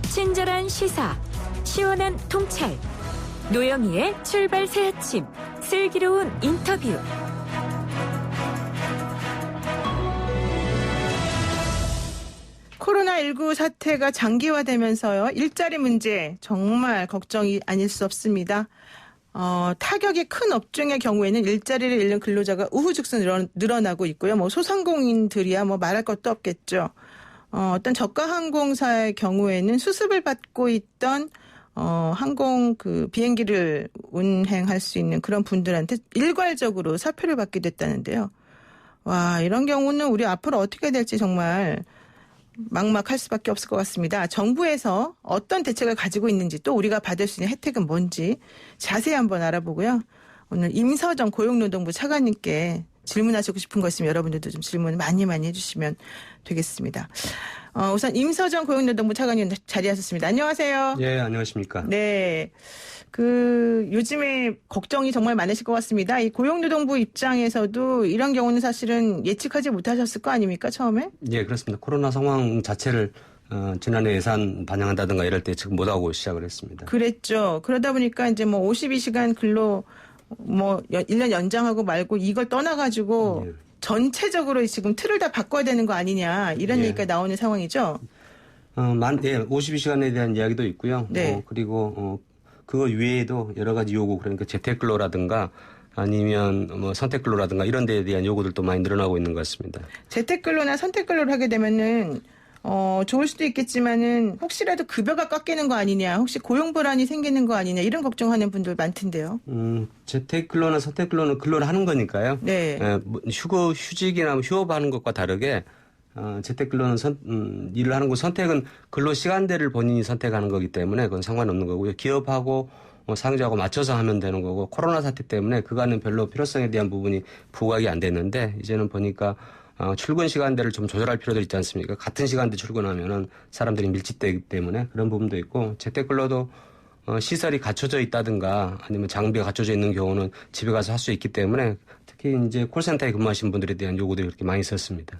친절한 시사, 시원한 통찰, 노영희의 출발 새 아침, 슬기로운 인터뷰. 코로나19 사태가 장기화되면서요, 일자리 문제 정말 걱정이 아닐 수 없습니다. 타격이 큰 업종의 경우에는 일자리를 잃는 근로자가 우후죽순 늘어나고 있고요. 소상공인들이야 말할 것도 없겠죠. 어떤 저가 항공사의 경우에는 수습을 받고 있던 항공 비행기를 운행할 수 있는 그런 분들한테 일괄적으로 사표를 받게 됐다는데요. 와, 이런 경우는 우리 앞으로 어떻게 될지 정말 막막할 수밖에 없을 것 같습니다. 정부에서 어떤 대책을 가지고 있는지, 또 우리가 받을 수 있는 혜택은 뭔지 자세히 한번 알아보고요. 오늘 임서정 고용노동부 차관님께 질문하시고 싶은 거 있으면 여러분들도 좀 질문 많이 해주시면 되겠습니다. 우선 임서정 고용노동부 차관님 자리하셨습니다. 안녕하세요. 예, 안녕하십니까. 네. 요즘에 걱정이 정말 많으실 것 같습니다. 이 고용노동부 입장에서도 이런 경우는 사실은 예측하지 못하셨을 거 아닙니까, 처음에? 예, 그렇습니다. 코로나 상황 자체를 지난해 예산 반영한다든가 이럴 때 지금 못하고 시작을 했습니다. 그랬죠. 그러다 보니까 이제 52시간 근로 1년 연장하고 말고 이걸 떠나가지고 예. 전체적으로 지금 틀을 다 바꿔야 되는 거 아니냐, 이런 얘기가 나오는 상황이죠. 52시간에 대한 이야기도 있고요. 네. 그리고 그거 외에도 여러 가지 요구, 그러니까 재택근로라든가 아니면 선택근로라든가 이런 데에 대한 요구들도 많이 늘어나고 있는 것 같습니다. 재택근로나 선택근로를 하게 되면은 좋을 수도 있겠지만은 혹시라도 급여가 깎이는 거 아니냐, 혹시 고용 불안이 생기는 거 아니냐, 이런 걱정하는 분들 많던데요. 재택근로나 선택근로는 근로를 하는 거니까요. 네. 휴직이나 휴업하는 것과 다르게 재택근로는 일을 하는 거, 선택은 근로 시간대를 본인이 선택하는 거기 때문에 그건 상관없는 거고요. 기업하고 상주하고 맞춰서 하면 되는 거고, 코로나 사태 때문에 그간은 별로 필요성에 대한 부분이 부각이 안 됐는데 이제는 보니까 출근 시간대를 좀 조절할 필요도 있지 않습니까? 같은 시간대 출근하면은 사람들이 밀집되기 때문에 그런 부분도 있고, 재택근로도 시설이 갖춰져 있다든가 아니면 장비가 갖춰져 있는 경우는 집에 가서 할 수 있기 때문에 특히 이제 콜센터에 근무하신 분들에 대한 요구들이 그렇게 많이 있었습니다.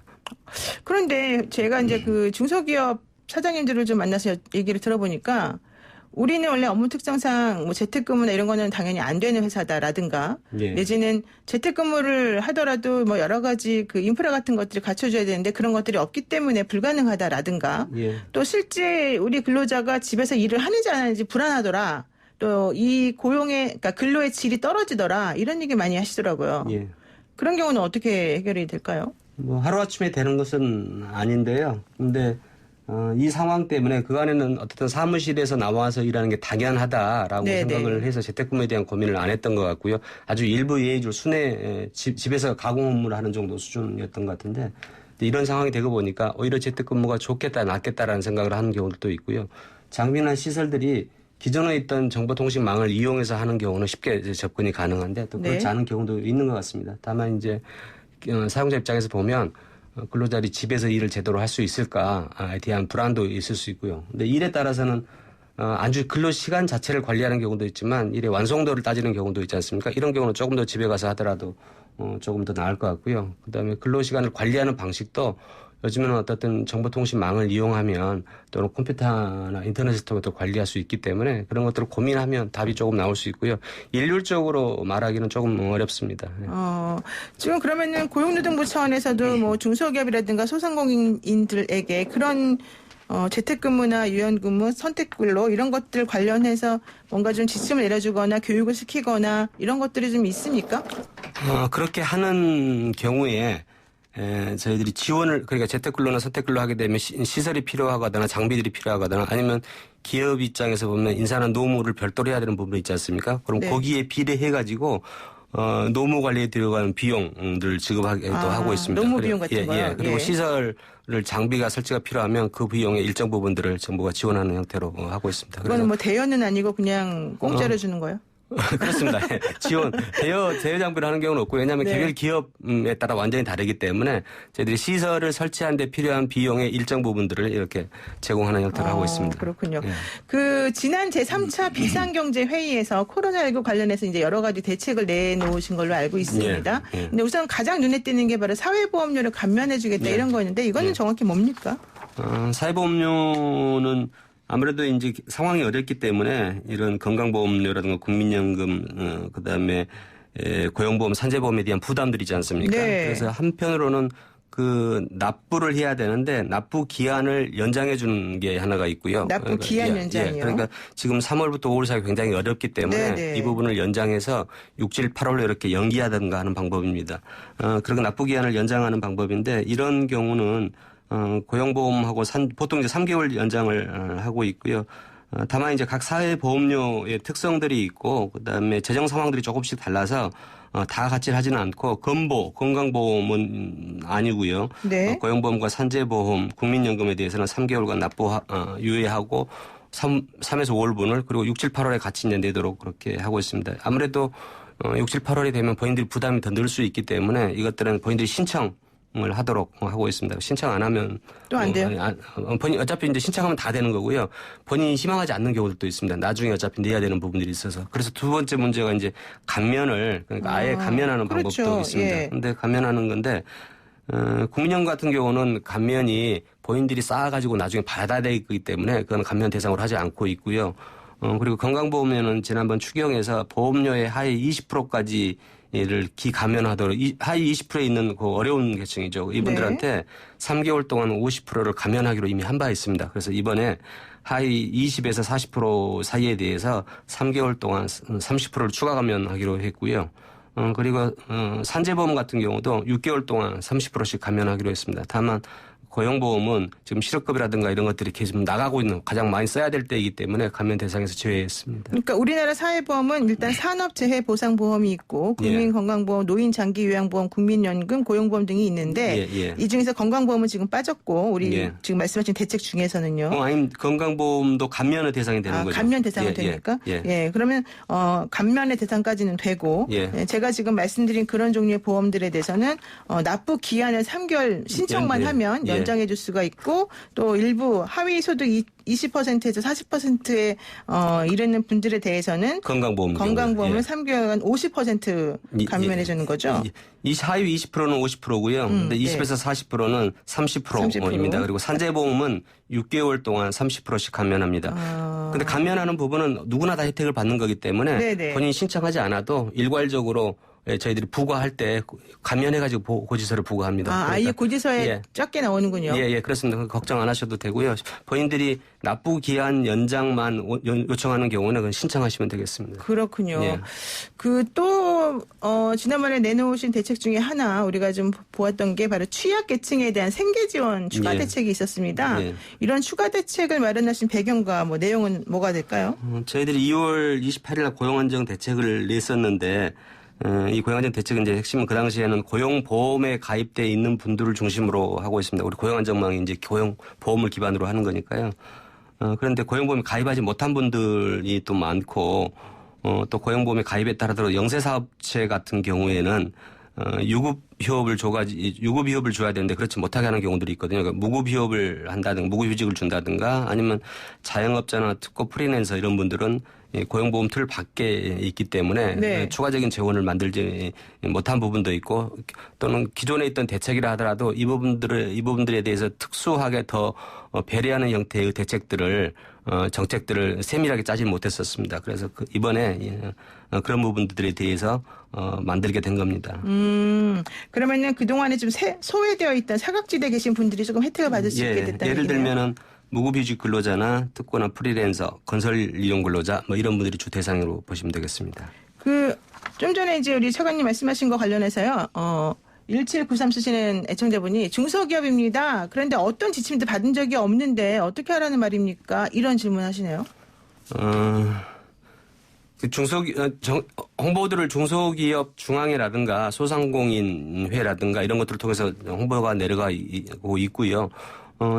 그런데 제가 이제 중소기업 사장님들을 좀 만나서 얘기를 들어보니까 우리는 원래 업무 특성상 재택근무나 이런 거는 당연히 안 되는 회사다라든가, 예. 내지는 재택근무를 하더라도 여러 가지 인프라 같은 것들이 갖춰져야 되는데 그런 것들이 없기 때문에 불가능하다라든가, 예. 또 실제 우리 근로자가 집에서 일을 하는지 안 하는지 불안하더라, 또 이 그러니까 근로의 질이 떨어지더라, 이런 얘기 많이 하시더라고요. 예. 그런 경우는 어떻게 해결이 될까요? 하루아침에 되는 것은 아닌데요. 근데 이 상황 때문에 그간에는 어쨌든 사무실에서 나와서 일하는 게 당연하다라고 생각을 해서 재택근무에 대한 고민을 안 했던 것 같고요. 아주 일부 예의줄 집에서 가공 업무를 하는 정도 수준이었던 것 같은데, 이런 상황이 되고 보니까 오히려 재택근무가 좋겠다, 낫겠다라는 생각을 하는 경우도 있고요. 장비나 시설들이 기존에 있던 정보통신망을 이용해서 하는 경우는 쉽게 접근이 가능한데 또 그렇지 않은 경우도 있는 것 같습니다. 다만 이제 사용자 입장에서 보면 근로자들이 집에서 일을 제대로 할 수 있을까에 대한 불안도 있을 수 있고요. 근데 일에 따라서는 아주 근로 시간 자체를 관리하는 경우도 있지만 일의 완성도를 따지는 경우도 있지 않습니까? 이런 경우는 조금 더 집에 가서 하더라도 조금 더 나을 것 같고요. 그다음에 근로 시간을 관리하는 방식도 요즘에는 어떻든 정보통신망을 이용하면 또는 컴퓨터나 인터넷을 통해서 관리할 수 있기 때문에 그런 것들을 고민하면 답이 조금 나올 수 있고요. 일률적으로 말하기는 조금 어렵습니다. 지금 그러면은 고용노동부 차원에서도 중소기업이라든가 소상공인들에게 그런 재택근무나 유연근무, 선택근로 이런 것들 관련해서 뭔가 좀 지침을 내려주거나 교육을 시키거나 이런 것들이 좀 있습니까? 그렇게 하는 경우에 저희들이 지원을, 그러니까 재택근로나 선택근로 하게 되면 시설이 필요하거나 장비들이 필요하거나 아니면 기업 입장에서 보면 인사나 노무를 별도로 해야 되는 부분이 있지 않습니까? 그럼 거기에 비례해가지고 노무 관리에 들어가는 비용들 지급하기도 하고 있습니다. 노무 비용 같은 거요? 그리고 시설을 장비가 설치가 필요하면 그 비용의 일정 부분들을 정부가 지원하는 형태로 하고 있습니다. 그건 대여는 아니고 그냥 공짜로 주는 거예요? 그렇습니다. 지원, 대여 장비를 하는 경우는 없고, 왜냐하면 개별 기업에 따라 완전히 다르기 때문에 저희들이 시설을 설치하는 데 필요한 비용의 일정 부분들을 이렇게 제공하는 형태로 하고 있습니다. 그렇군요. 지난 제3차 비상경제회의에서 코로나19 관련해서 이제 여러 가지 대책을 내놓으신 걸로 알고 있습니다. 근데 우선 가장 눈에 띄는 게 바로 사회보험료를 감면해주겠다 이런 거였는데 이거는 정확히 뭡니까? 사회보험료는 아무래도 이제 상황이 어렵기 때문에 이런 건강보험료라든가 국민연금, 그다음에 고용보험, 산재보험에 대한 부담들이지 않습니까? 네. 그래서 한편으로는 그 납부를 해야 되는데 납부 기한을 연장해 주는 게 하나가 있고요. 납부 기한 연장이요? 그러니까 지금 3월부터 5월 사이 굉장히 어렵기 때문에 네네. 이 부분을 연장해서 6, 7, 8월로 이렇게 연기하든가 하는 방법입니다. 그리고 납부 기한을 연장하는 방법인데 이런 경우는 고용보험하고 보통 이제 3개월 연장을 하고 있고요. 다만 이제 각 사회 보험료의 특성들이 있고 그다음에 재정 상황들이 조금씩 달라서 다 같이 하지는 않고 건강보험은 아니고요. 네. 고용보험과 산재보험, 국민연금에 대해서는 3개월간 납부 유예하고 3에서 5월분을 그리고 6, 7, 8월에 같이 내도록 그렇게 하고 있습니다. 아무래도 6, 7, 8월이 되면 본인들이 부담이 더 늘 수 있기 때문에 이것들은 본인들이 신청을 하도록 하고 있습니다. 신청 안 하면 또 안 돼요? 본인 어차피 이제 신청하면 다 되는 거고요. 본인이 희망하지 않는 경우들도 있습니다. 나중에 어차피 내야 되는 부분들이 있어서. 그래서 두 번째 문제가 이제 감면을 그러니까 아예 감면하는 그렇죠. 방법도 있습니다. 예. 근데 감면하는 건데 국민연금 같은 경우는 감면이 본인들이 쌓아가지고 나중에 받아야 되기 때문에 그건 감면 대상으로 하지 않고 있고요. 그리고 건강보험료는 지난번 추경에서 보험료의 하위 20%까지 를 기감면하도록 하위 20%에 있는 그 어려운 계층이죠. 이분들한테 3개월 동안 50%를 감면하기로 이미 한 바 있습니다. 그래서 이번에 하위 20에서 40% 사이에 대해서 3개월 동안 30%를 추가 감면하기로 했고요. 그리고 산재보험 같은 경우도 6개월 동안 30%씩 감면하기로 했습니다. 다만 고용보험은 지금 실업급이라든가 이런 것들이 계속 나가고 있는 가장 많이 써야 될 때이기 때문에 감면 대상에서 제외했습니다. 그러니까 우리나라 사회보험은 일단 산업재해보상보험이 있고 국민건강보험, 노인장기요양보험, 국민연금, 고용보험 등이 있는데 이 중에서 건강보험은 지금 빠졌고 우리 지금 말씀하신 대책 중에서는요. 아니 감면도 감면의 대상이 되는 거죠. 감면 대상은 됩니까? 그러면 감면의 대상까지는 되고 제가 지금 말씀드린 그런 종류의 보험들에 대해서는 납부 기한을 3개월 신청만 하면 연장해 줄 수가 있고 또 일부 하위 소득 20%에서 40%에 이르는 분들에 대해서는 건강보험을 3개월간 50% 감면해 주는 거죠. 이 하위 20%는 50%고요. 근데 20에서 40%는 30%입니다. 그리고 산재보험은 6개월 동안 30%씩 감면합니다. 근데 감면하는 부분은 누구나 다 혜택을 받는 거기 때문에 본인이 신청하지 않아도 일괄적으로 저희들이 부과할 때 감면해가지고 고지서를 부과합니다. 그러니까, 아예 고지서에 적게 나오는군요. 그렇습니다. 걱정 안 하셔도 되고요. 본인들이 납부 기한 연장만 요청하는 경우는 그건 신청하시면 되겠습니다. 그렇군요. 그 또 지난번에 내놓으신 대책 중에 하나 우리가 좀 보았던 게 바로 취약계층에 대한 생계지원 추가 대책이 있었습니다. 이런 추가 대책을 마련하신 배경과 내용은 뭐가 될까요? 저희들이 2월 28일 날 고용안정 대책을 냈었는데 이 고용안정 대책은 이제 핵심은 그 당시에는 고용보험에 가입돼 있는 분들을 중심으로 하고 있습니다. 우리 고용안정망이 이제 고용보험을 기반으로 하는 거니까요. 그런데 고용보험에 가입하지 못한 분들이 또 많고 또 고용보험에 가입했다 하더라도 영세사업체 같은 경우에는 유급휴업을 줘야 되는데 그렇지 못하게 하는 경우들이 있거든요. 그러니까 무급휴업을 한다든가 무급휴직을 준다든가 아니면 자영업자나 특고 프리랜서 이런 분들은 고용보험 틀 밖에 있기 때문에 추가적인 재원을 만들지 못한 부분도 있고 또는 기존에 있던 대책이라 하더라도 이 부분들에 대해서 특수하게 더 배려하는 형태의 대책들을 정책들을 세밀하게 짜지 못했었습니다. 그래서 이번에 그런 부분들에 대해서 만들게 된 겁니다. 그러면은 그동안에 좀 소외되어 있던 사각지대에 계신 분들이 조금 혜택을 받을 수 있게 됐다는 예를 들면은 무급휴직 근로자나 특고나 프리랜서, 건설 이용 근로자 이런 분들이 주 대상으로 보시면 되겠습니다. 좀 전에 이제 우리 차관님 말씀하신 거 관련해서요. 1793 쓰시는 애청자분이 중소기업입니다. 그런데 어떤 지침도 받은 적이 없는데 어떻게 하라는 말입니까? 이런 질문하시네요. 홍보들을 중소기업 중앙회라든가 소상공인회라든가 이런 것들을 통해서 홍보가 내려가고 있고요.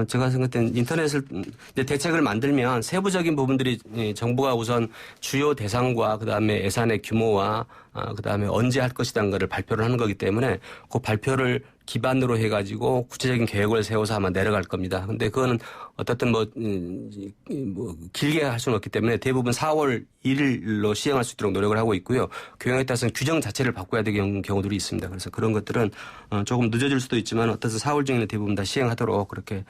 제가 생각할 땐 인터넷을 이제 대책을 만들면 세부적인 부분들이 정부가 우선 주요 대상과 그다음에 예산의 규모와 그다음에 언제 할 것이라는 것을 발표를 하는 거기 때문에 그 발표를 기반으로 해가지고 구체적인 계획을 세워서 아마 내려갈 겁니다. 근데 그거는 어떻든 뭐 길게 할 수는 없기 때문에 대부분 4월 1일로 시행할 수 있도록 노력을 하고 있고요. 교양에 따라서는 규정 자체를 바꿔야 되는 경우들이 있습니다. 그래서 그런 것들은 조금 늦어질 수도 있지만 어떤 4월 중에는 대부분 다 시행하도록 그렇게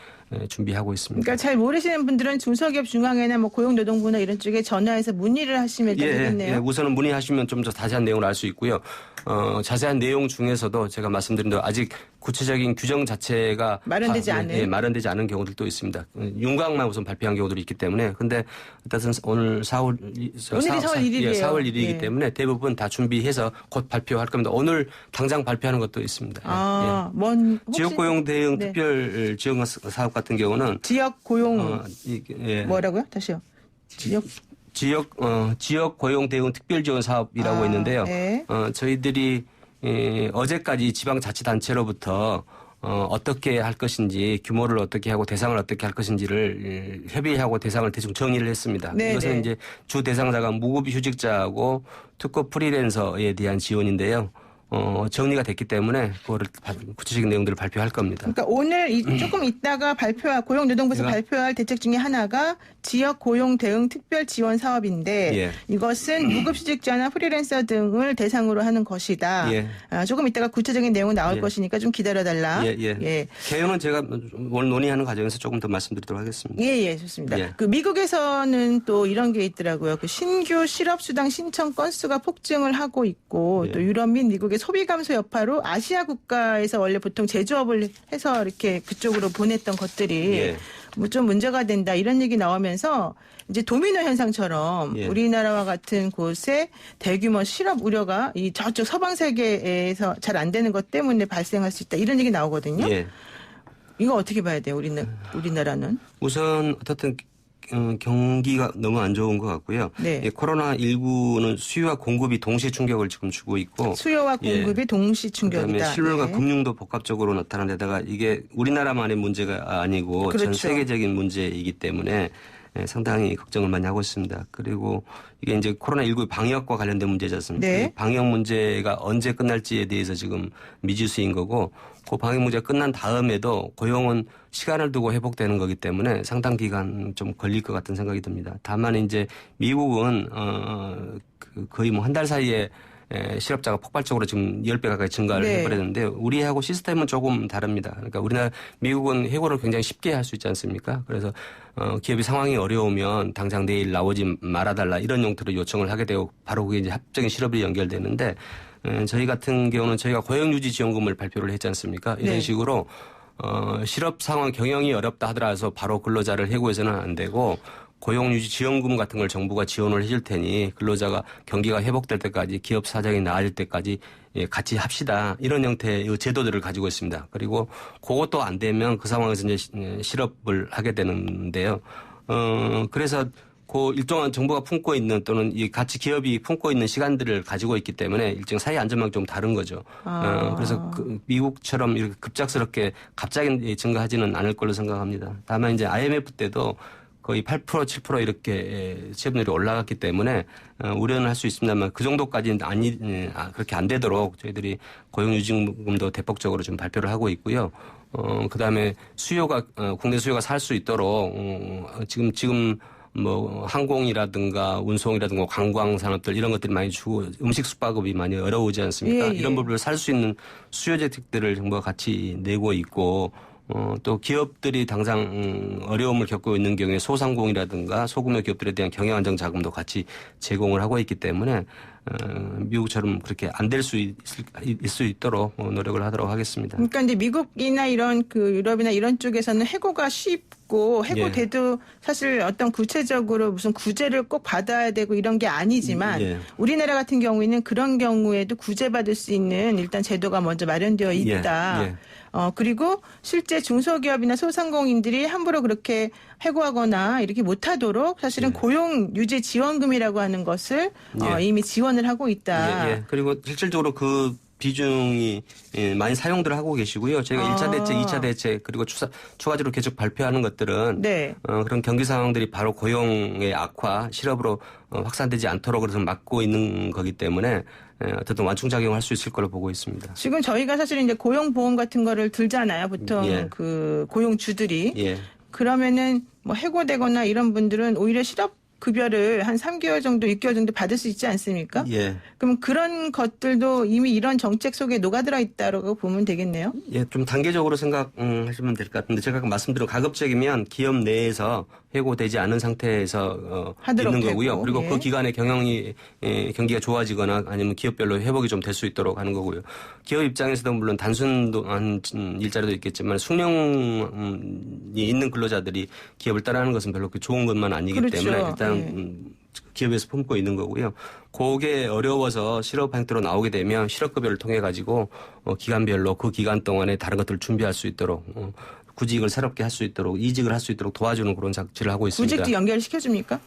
준비하고 있습니다. 그러니까 잘 모르시는 분들은 중소기업 중앙회나 뭐 고용노동부나 이런 쪽에 전화해서 문의를 하시면 되겠네요. 예, 우선은 문의하시면 좀 더 자세한 내용을 알 수 있고요. 자세한 내용 중에서도 제가 말씀드린 대로 아직 구체적인 규정 자체가 마련되지 않은 마련되지 않은 경우들도 있습니다. 윤곽만 우선 발표한 경우들이 있기 때문에 근데 일단 오늘 4월 1일이에요. 예, 4월 1일이기 예. 때문에 대부분 다 준비해서 곧 발표할 겁니다. 오늘 당장 발표하는 것도 있습니다. 지역 고용 대응 특별 지원 사업 같은 경우는 지역 고용 뭐라고요? 다시요. 지역 고용 대응 특별 지원 사업이라고 있는데요. 네. 저희들이 어제까지 지방자치단체로부터 어떻게 할 것인지 규모를 어떻게 하고 대상을 어떻게 할 것인지를 협의하고 대상을 대충 정리를 했습니다. 네, 이것은 네. 이제 주 대상자가 무급휴직자하고 특급 프리랜서에 대한 지원인데요. 정리가 됐기 때문에 그거를 구체적인 내용들을 발표할 겁니다. 그러니까 오늘 조금 있다가 고용노동부에서 발표할 대책 중에 하나가 지역 고용 대응 특별 지원 사업인데 예. 이것은 무급휴직자나 프리랜서 등을 대상으로 하는 것이다. 예. 조금 있다가 구체적인 내용 나올 예. 것이니까 좀 기다려달라. 예. 개요는 제가 오늘 논의하는 과정에서 조금 더 말씀드리도록 하겠습니다. 예, 좋습니다. 예. 그 미국에서는 또 이런 게 있더라고요. 그 신규 실업수당 신청 건수가 폭증을 하고 있고 예. 또 유럽 및 미국의 소비 감소 여파로 아시아 국가에서 원래 보통 제조업을 해서 이렇게 그쪽으로 보냈던 것들이 예. 뭐 좀 문제가 된다 이런 얘기 나오면서 이제 도미노 현상처럼 예. 우리나라와 같은 곳에 대규모 실업 우려가 이 저쪽 서방 세계에서 잘 안 되는 것 때문에 발생할 수 있다 이런 얘기 나오거든요. 예. 이거 어떻게 봐야 돼요? 우리나라는? 우선 어떻든 경기가 너무 안 좋은 것 같고요. 네. 코로나19는 수요와 공급이 동시에 충격을 지금 주고 있고 수요와 공급이 동시 충격이다. 그다음에 실물과 네. 금융도 복합적으로 나타난 데다가 이게 우리나라만의 문제가 아니고 그렇죠. 전 세계적인 문제이기 때문에 상당히 걱정을 많이 하고 있습니다. 그리고 이게 이제 코로나19 방역과 관련된 문제지 않습니까? 네. 방역 문제가 언제 끝날지에 대해서 지금 미지수인 거고 그 방역 문제가 끝난 다음에도 고용은 시간을 두고 회복되는 거기 때문에 상당 기간 좀 걸릴 것 같은 생각이 듭니다. 다만 이제 미국은 거의 뭐 한 달 사이에 실업자가 폭발적으로 지금 10배 가까이 증가를 네. 해버렸는데 우리하고 시스템은 조금 다릅니다. 그러니까 미국은 해고를 굉장히 쉽게 할 수 있지 않습니까? 그래서 기업이 상황이 어려우면 당장 내일 나오지 말아달라 이런 용도로 요청을 하게 되고 바로 그게 이제 합적인 실업이 연결되는데 저희 같은 경우는 저희가 고용유지지원금을 발표를 했지 않습니까? 이런 네. 식으로 실업 상황 경영이 어렵다 하더라도 바로 근로자를 해고해서는 안 되고 고용유지 지원금 같은 걸 정부가 지원을 해줄 테니 근로자가 경기가 회복될 때까지 기업 사정이 나아질 때까지 같이 합시다. 이런 형태의 제도들을 가지고 있습니다. 그리고 그것도 안 되면 그 상황에서 이제 실업을 하게 되는데요. 그래서 그 일정한 정부가 품고 있는 또는 이 같이 기업이 품고 있는 시간들을 가지고 있기 때문에 일정 사회 안전망이 좀 다른 거죠. 그래서 미국처럼 이렇게 급작스럽게 갑자기 증가하지는 않을 걸로 생각합니다. 다만 이제 IMF 때도 거의 8% 7% 이렇게 취업률이 올라갔기 때문에 우려는 할 수 있습니다만 그 정도까지는 그렇게 안 되도록 저희들이 고용유지금도 대폭적으로 좀 발표를 하고 있고요. 그다음에 국내 수요가 살 수 있도록 지금 뭐 항공이라든가 운송이라든가 관광 산업들 이런 것들이 많이 주고 음식 숙박업이 많이 어려우지 않습니까? 예. 이런 부분을 살 수 있는 수요 대책들을 정부가 같이 내고 있고 또 기업들이 당장 어려움을 겪고 있는 경우에 소상공이라든가 소규모 기업들에 대한 경영 안정 자금도 같이 제공을 하고 있기 때문에 미국처럼 그렇게 안 될 수 있도록 노력을 하도록 하겠습니다. 그러니까 이제 미국이나 이런 그 유럽이나 이런 쪽에서는 해고가 쉽고 해고돼도 사실 어떤 구체적으로 무슨 구제를 꼭 받아야 되고 이런 게 아니지만 우리나라 같은 경우에는 그런 경우에도 구제받을 수 있는 일단 제도가 먼저 마련되어 있다. 그리고 실제 중소기업이나 소상공인들이 함부로 그렇게 해고하거나 이렇게 못하도록 사실은 고용유지지원금이라고 하는 것을 이미 지원을 하고 있다. 그리고 실질적으로 그 비중이 많이 사용들 하고 계시고요. 저희가 1차 대책, 2차 대책 그리고 추가적으로 계속 발표하는 것들은 네. 그런 경기 상황들이 바로 고용의 악화, 실업으로 확산되지 않도록 그래서 막고 있는 거기 때문에 어쨌든 완충작용을 할 수 있을 걸로 보고 있습니다. 지금 저희가 사실 이제 고용보험 같은 거를 들잖아요. 보통 예. 그 고용주들이. 예. 그러면은 뭐 해고되거나 이런 분들은 오히려 실업급여를 한 3개월 정도, 6개월 정도 받을 수 있지 않습니까? 예. 그럼 그런 것들도 이미 이런 정책 속에 녹아들어 있다고 보면 되겠네요. 예, 좀 단계적으로 생각하시면 될 것 같은데 제가 아까 말씀드린 가급적이면 기업 내에서 해고되지 않은 상태에서 하도록 있는 거고요. 되고, 그리고 예. 그 기간에 경기가 좋아지거나 아니면 기업별로 회복이 좀 될 수 있도록 하는 거고요. 기업 입장에서도 물론 단순한 일자리도 있겠지만 숙련이 있는 근로자들이 기업을 따라하는 것은 별로 좋은 것만 아니기 그렇죠. 때문에 일단 예. 기업에서 품고 있는 거고요. 그게 어려워서 실업 형태로 나오게 되면 실업급여를 통해 가지고 기간별로 그 기간 동안에 다른 것들을 준비할 수 있도록 구직을 새롭게 할 수 있도록 이직을 할 수 있도록 도와주는 그런 장치를 하고 있습니다. 구직도 연결시켜줍니까?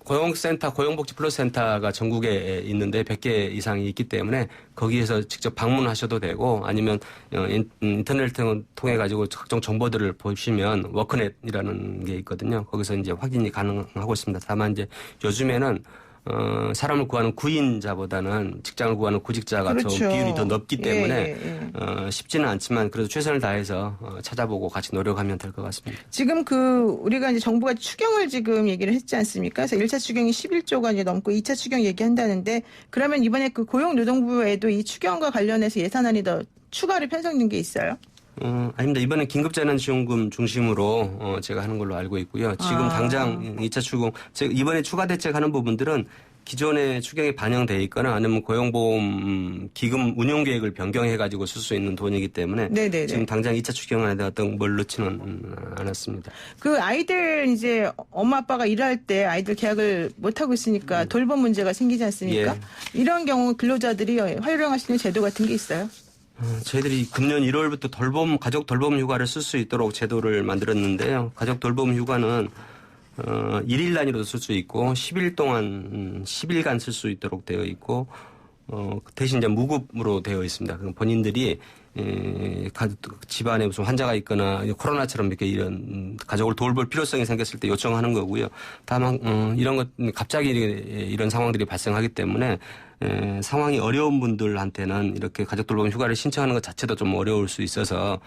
고용센터, 고용복지플러스센터가 전국에 있는데 100개 이상이 있기 때문에 거기에서 직접 방문하셔도 되고 아니면 인터넷을 통해 가지고 각종 정보들을 보시면 워크넷이라는 게 있거든요. 거기서 이제 확인이 가능하고 있습니다. 다만 이제 요즘에는 사람을 구하는 구인자보다는 직장을 구하는 구직자가 그렇죠. 더 비율이 더 높기 때문에 예. 쉽지는 않지만 그래도 최선을 다해서 찾아보고 같이 노력하면 될 것 같습니다. 지금 우리가 이제 정부가 추경을 지금 얘기를 했지 않습니까? 그래서 1차 추경이 11조가 이제 넘고 2차 추경 얘기한다는데 그러면 이번에 그 고용노동부에도 이 추경과 관련해서 예산안이 더 추가로 편성된 게 있어요? 아닙니다. 이번엔 긴급재난지원금 중심으로 제가 하는 걸로 알고 있고요. 지금 당장 2차 추경, 이번에 추가 대책하는 부분들은 기존의 추경에 반영돼 있거나 아니면 고용보험 기금 운용 계획을 변경해 가지고 쓸 수 있는 돈이기 때문에 네네네. 지금 당장 2차 추경안에 어떤 뭘 넣지는 않았습니다. 그 아이들 이제 엄마 아빠가 일할 때 아이들 계약을 못 하고 있으니까 돌봄 문제가 생기지 않습니까? 예. 이런 경우 근로자들이 활용할 수 있는 제도 같은 게 있어요? 저희들이 금년 1월부터 가족 돌봄 휴가를 쓸 수 있도록 제도를 만들었는데요. 가족 돌봄 휴가는 1일 단위로도 쓸 수 있고 10일 동안 10일간 쓸 수 있도록 되어 있고 대신 이제 무급으로 되어 있습니다. 그럼 본인들이 집안에 무슨 환자가 있거나 코로나처럼 이렇게 이런 가족을 돌볼 필요성이 생겼을 때 요청하는 거고요. 다만 이런 것 갑자기 이런 상황들이 발생하기 때문에 상황이 어려운 분들한테는 이렇게 가족 돌봄 휴가를 신청하는 것 자체도 좀 어려울 수 있어서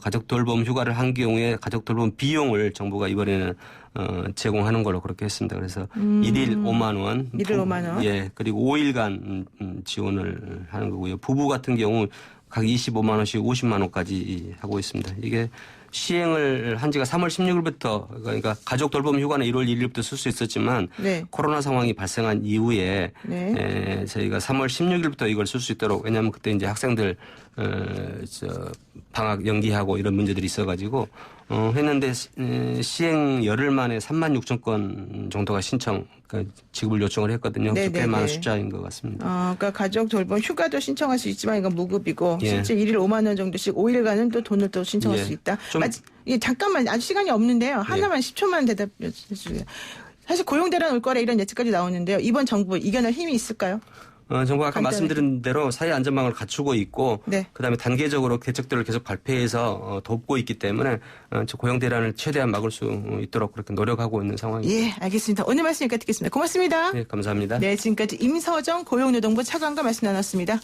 가족 돌봄 휴가를 한 경우에 가족 돌봄 비용을 정부가 이번에는 제공하는 걸로 그렇게 했습니다. 그래서 1일 5만 원. 1일 5만 원. 예. 그리고 5일간 지원을 하는 거고요. 부부 같은 경우 각 25만 원씩 50만 원까지 하고 있습니다. 이게 시행을 한 지가 3월 16일부터 그러니까 가족 돌봄 휴가는 1월 1일부터 쓸 수 있었지만 네. 코로나 상황이 발생한 이후에 네. 저희가 3월 16일부터 이걸 쓸 수 있도록 왜냐하면 그때 이제 학생들 방학 연기하고 이런 문제들이 있어가지고 했는데 시행 열흘 만에 3만 6천 건 정도가 그러니까 지급을 요청을 했거든요. 꽤 많은 숫자인 것 같습니다. 그러니까 가족 돌봄 휴가도 신청할 수 있지만 이건 무급이고 예. 실제 1일 5만 원 정도씩 5일간은 또 돈을 또 신청할 예. 수 있다. 좀- 잠깐만 아직 시간이 없는데요. 하나만 10초만 대답해 주세요. 사실 고용대란 올 거라 이런 예측까지 나오는데요. 이번 정부 이겨낼 힘이 있을까요? 정부가 아까 간단하게. 말씀드린 대로 사회 안전망을 갖추고 있고 네. 그다음에 단계적으로 대책들을 계속 발표해서 돕고 있기 때문에 고용 대란을 최대한 막을 수 있도록 그렇게 노력하고 있는 상황입니다. 예, 알겠습니다. 오늘 말씀 여기까지 듣겠습니다. 고맙습니다. 네, 감사합니다. 네, 지금까지 임서정 고용노동부 차관과 말씀 나눴습니다.